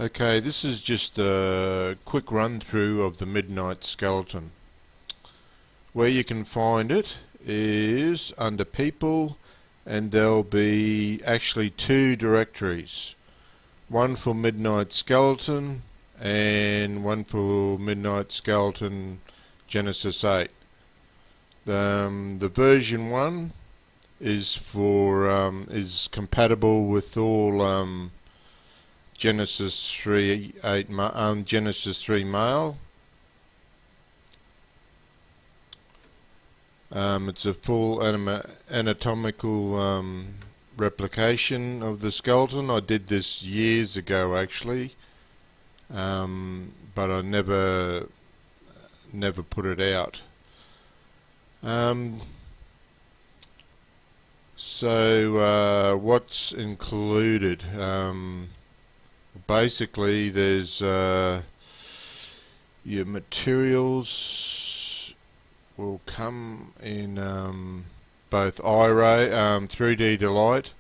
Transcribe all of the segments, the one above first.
Okay, this is just a quick run through of the Midnight Skeleton. Where you can find it is under People, and there'll be actually two directories. One for Midnight Skeleton and one for Midnight Skeleton Genesis 8. The version 1 is is compatible with all Genesis 3 Genesis 3 male. It's a full anatomical replication of the skeleton. I did this years ago actually, but I never put it out. What's included? Basically, there's your materials will come in both iRay, 3D Delight,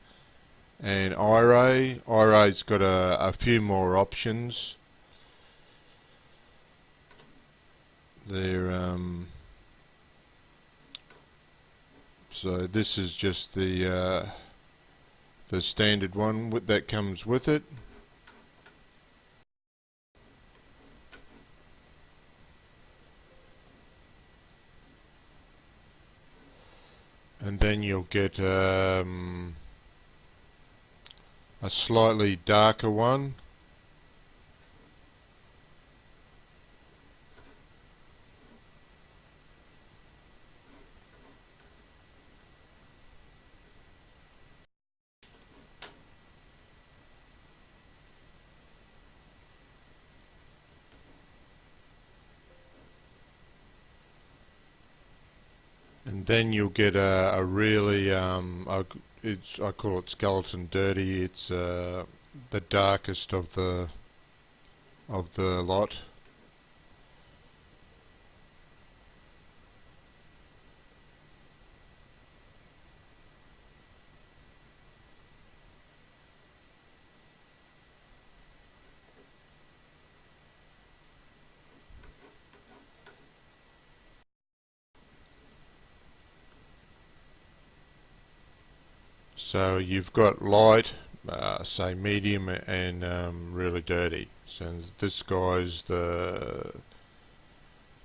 and iRay. iRay's got a few more options. So this is just the standard one that comes with it. And then you'll get a slightly darker one. And then you'll get a really I call it skeleton dirty. It's the darkest of the lot. So you've got light, say medium, and really dirty. So this guy's the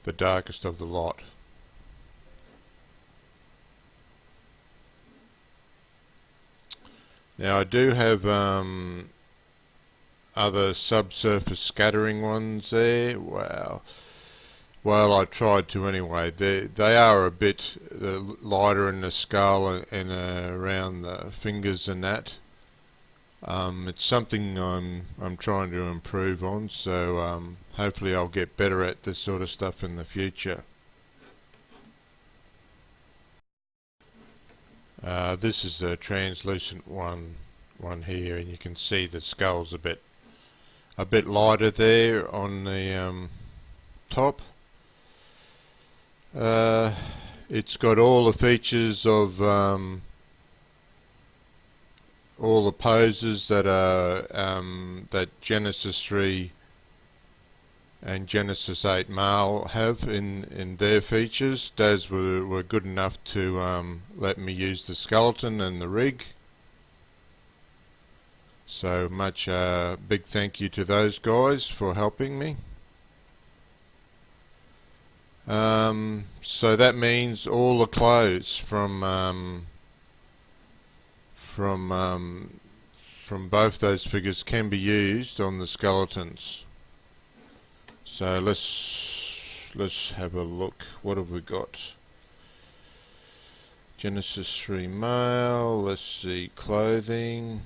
darkest of the lot. Now I do have other subsurface scattering ones there. Wow. Well, I tried to anyway. They are a bit lighter in the skull and around the fingers and that. It's something I'm trying to improve on. So hopefully I'll get better at this sort of stuff in the future. This is a translucent one here, and you can see the skull's a bit lighter there on the top. It's got all the features of all the poses that are that Genesis 3 and Genesis 8 male have in their features. Those were good enough to let me use the skeleton and the rig. So much big thank you to those guys for helping me. So that means all the clothes from both those figures can be used on the skeletons. So let's have a look. What have we got? Genesis 3 male. Let's see, clothing.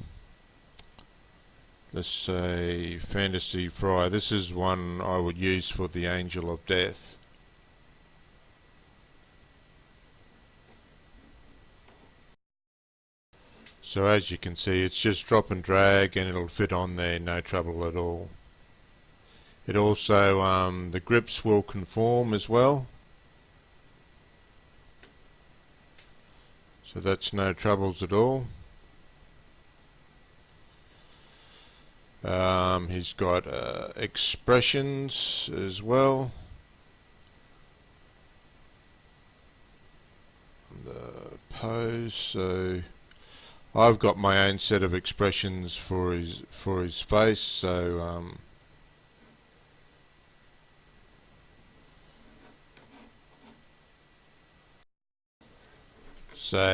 Let's say Fantasy Friar. This is one I would use for the Angel of Death. So as you can see, it's just drop and drag and it'll fit on there, no trouble at all. It also, the grips will conform as well. So that's no troubles at all. He's got expressions as well. The pose, so I've got my own set of expressions for his face, so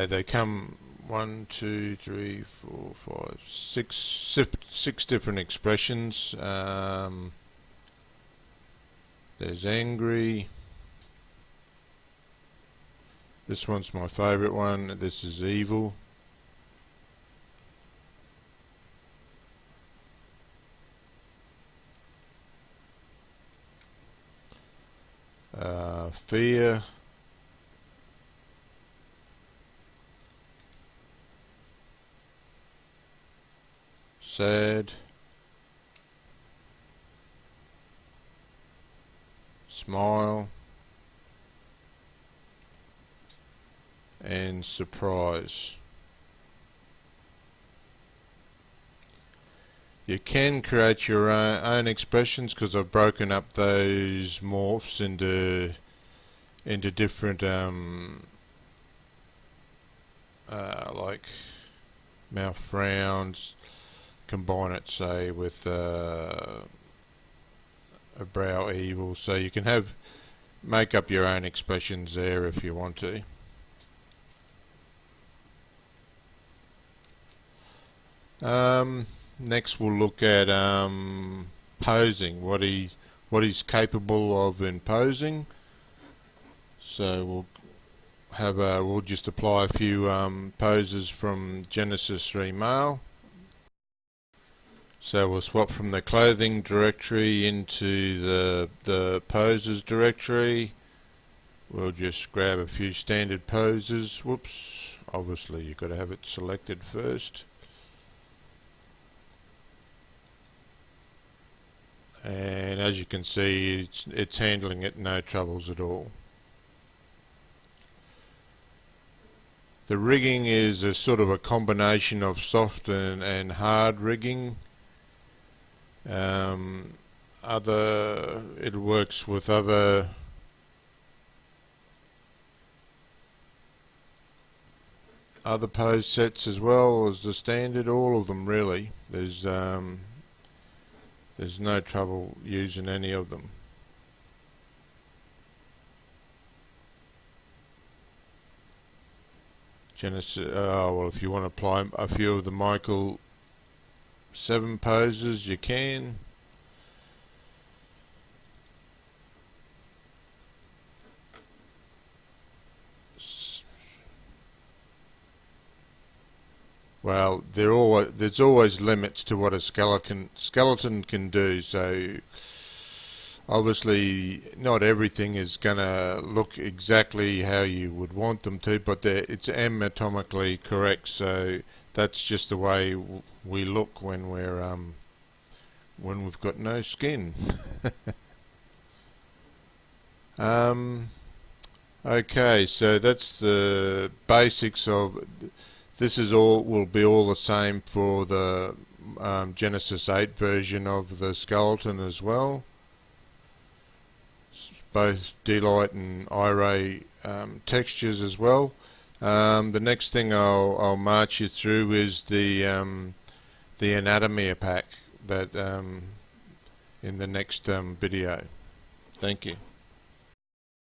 they come 1, 2, 3, 4, 5, 6 different expressions. There's angry. This one's my favourite one. This is evil. Fear. Sad. Smile. And surprise. You can create your own expressions, because I've broken up those morphs into different like mouth frowns. Combine it, say, with a brow evil, so you can make up your own expressions there if you want to. Next we'll look at posing, what he's capable of in posing. So we'll just apply a few poses from Genesis 3 Male. So we'll swap from the clothing directory into the poses directory. We'll just grab a few standard poses. Whoops, obviously you've got to have it selected first. And as you can see, it's handling it, no troubles at all. The rigging is a sort of a combination of soft and hard rigging. It works with other pose sets as well as the standard. All of them really. There's no trouble using any of them. Genesis. Well, if you want to apply a few of the Michael 7 poses, you can. Well, there's always limits to what a skeleton can do. So obviously, not everything is going to look exactly how you would want them to, but it's anatomically correct. So that's just the way we look when we've got no skin. Okay, so that's the basics of. This will be all the same for the Genesis 8 version of the skeleton as well. Both D-Light and I-Ray textures as well. The next thing I'll march you through is the anatomy pack that in the next video. Thank you.